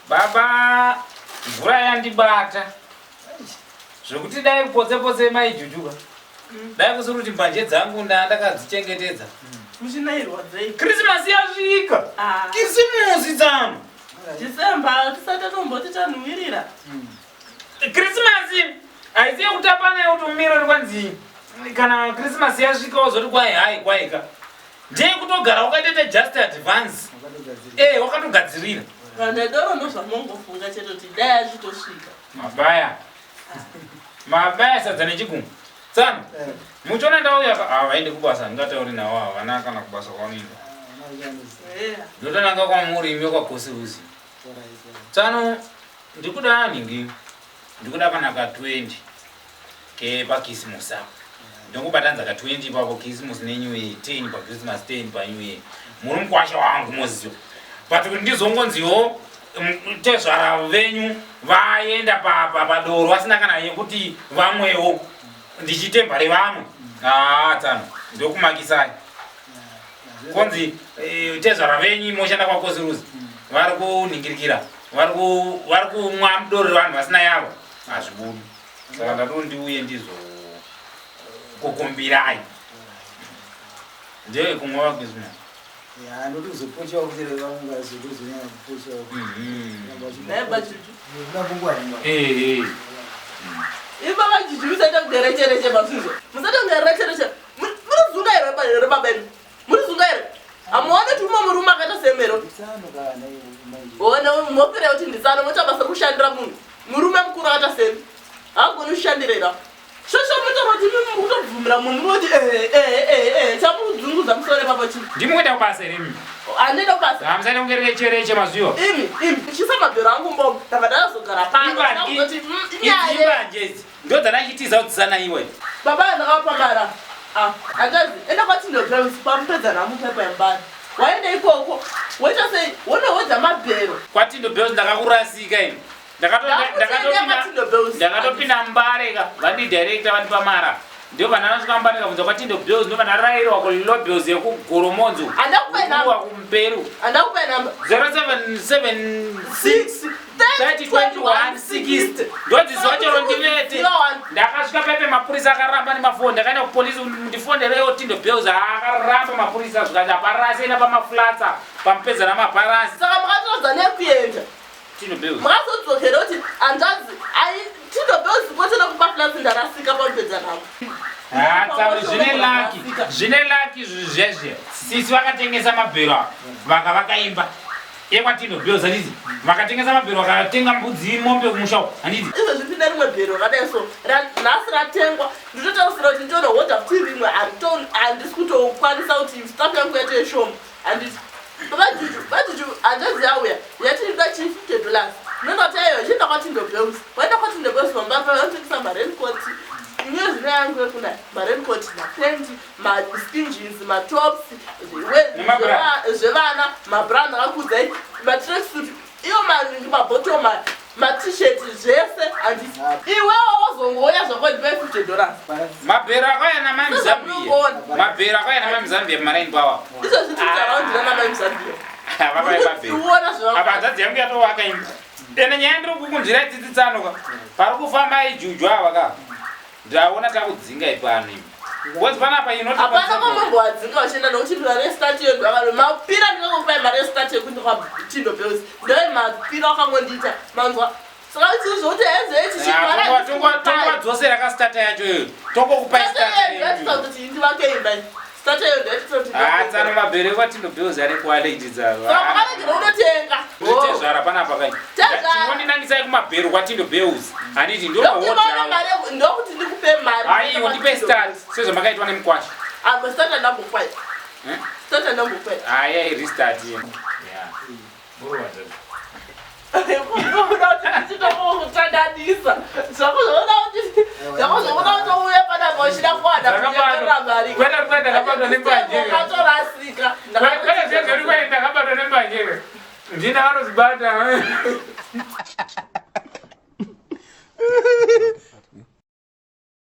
Baba mvura yandibata. Zvokuti dai potse maijujuka. Dai kusuruti mbanje dzangu ndakadzichengetedza. Muchinairwa dzei. Christmas yasvika. Christmas dzangu. December tisatomboti tanhuwirira. Christmas aiziye kutapana utumiro kwanzi. Kana Christmas yasvika wozoti kwai hai kwaika. Ndiye kutogara ukaite just advance. Wakatogadzirira. Kana doro ndozvamongofunga chetoti dai azvitosvika. Mabaya sadza nechigungu. Tsana. Muchona ndauya vaende kubasa ngatauri nawo havana kana kubasa kwanoenda. Ndotananga kwamurimi kwakosirusi. Tsano ndikuda ningi. Ndikuda kana ka 20 ke pa Christmas apo. Ndongobatanza ka 20 papo Christmas nenyuwe 10 pa Christmas 10 pa nyuwe. Muri mkwasha wangu mozizo. Pati kuti ndizongonziwo tezvara venyu vaenda padoro vasina kana yekuti vamwewo ndichitembare vamwe. Tsano ndokumakisai. Konzi tezvara venyu moshanda kwakosirusi. Vari kuningirikira. Vari kumwa mudoro vanhu vasina yavo. Hazvibudi. Saka ndatoti ndiuye ndizo kukumbirai. Ndiye kumwa vaKrismas. Ya ndokuzopocha ukuzere vamwe vazozonya kupocha. Neba chuchu. Ndabungwa ninga. Ibaba chuchu musata kugerechereche basuzo. Musata kugerechereche. Murizunga ere baba enu. Murizunga ere. Amuone tuma muruma kata semero. Tsano kana Ona mopere kuti ndisana mutabasa kushandira munhu. Murume mukuru akata semi. Agoni kushandirira. Shosho mutabati mutobvumira munhu kuti chamudzunguza musore papa chi. Ndimwenda kubasa remi. Andenda kubasa. Hamsana kungerechereche mazuyo. Imi chisamabhero angu mbombo. Takadazogara pano. Imbanje. Ndodzanachitiza kudzana iwe. Baba ndakapambara. Akazi enda kwatindo girls pampedza namupepa yambani. Waenda ikoko. Waita sei wonowedza mabhero. Kwatindo girls ndakakurasika ini. Ndakatopinda mbareka vandi director vandi pamara. Ndio vanasvika mbareka kunza kwatindo girls ndo vanarairwa kulilo girls yekugoromonzo. Andakupenda kumperu. Andakupenda namba 0776 302160. Ndodzizochero ndivete. Ndakasvika pepe mapurisa akaramba nemafoni. Ndakaenda kupolisi ndifondere Tindo Bills akaramba mapurisa zvikati aparasi ena pamaflatsa pamupedza namaparasi. Saka makatodza nekuenda. Tindo Bills. Makazodzokera kuti andazi ai Tindo Bills kwatona kupa flats ndarasika pamupedza namo. Tsaro zvine laki zvezve. Sisi vakatengesa mabhero vakaimba. Tindo Bills handiti vakatengesa mabhero vakatenga mbudzi mombe kumusha handiti izvo zvipinda rimwe bhero kadai so nhasi ratengwa nditotarisira kuti nditoona hodha kuti rimwe handisi kutokwanisa kuti staff yangu yaite yeshoma handiti vajuju handazi yauya yatinoda $50 nondotayo chienda kwaTindo Bills waenda kwaTindo Bills pambapo vanotengesa marencoat inyo zvino yangu yekuna marencoat mapenti maskinjins matops zvevana mabrand akakudzai matracksuit iyo mabottom matshirt zvese handiti iwewo wozongoya zvakwadipa $50 mabhero akauya namamizambia pamaraini pawa izvo zvititaraundira namamizambia apa hanzadzi yangu yatovakaimba ene nyaya ndiri kukunzvira tsitsi tsanoka pari kufamba ijuju ava ka ndaona takudzinga ipano imi What's panapa apana mambo wadzinga wachienda nokuti restat yedu mapira ndingakupai marestat yekuti kwaTindo Bills ndoe mapira wakangondiita manzwa saka kuti zvokuti tongwadzosera kastarta yacho iyo tongokupai startayakuti ndivake imbai starta yedu tsano mabhero ekwaTindo Bills ari kuwaleiti dzavo makanegera unotenga tezvara panapa kai chinondinangisai kumabhero kwaTindo Bills handiti ndokuti ndikupe mari aiwo ndipe start sezvamakaitwa nemukwasha starta number 5 starta number 5 aya restart kutandadisa zvakuzoona kuti uye pana moshida kwadaakabatwa nembanjekatorasika ndakabatwa nembanjeka ndina vanozibata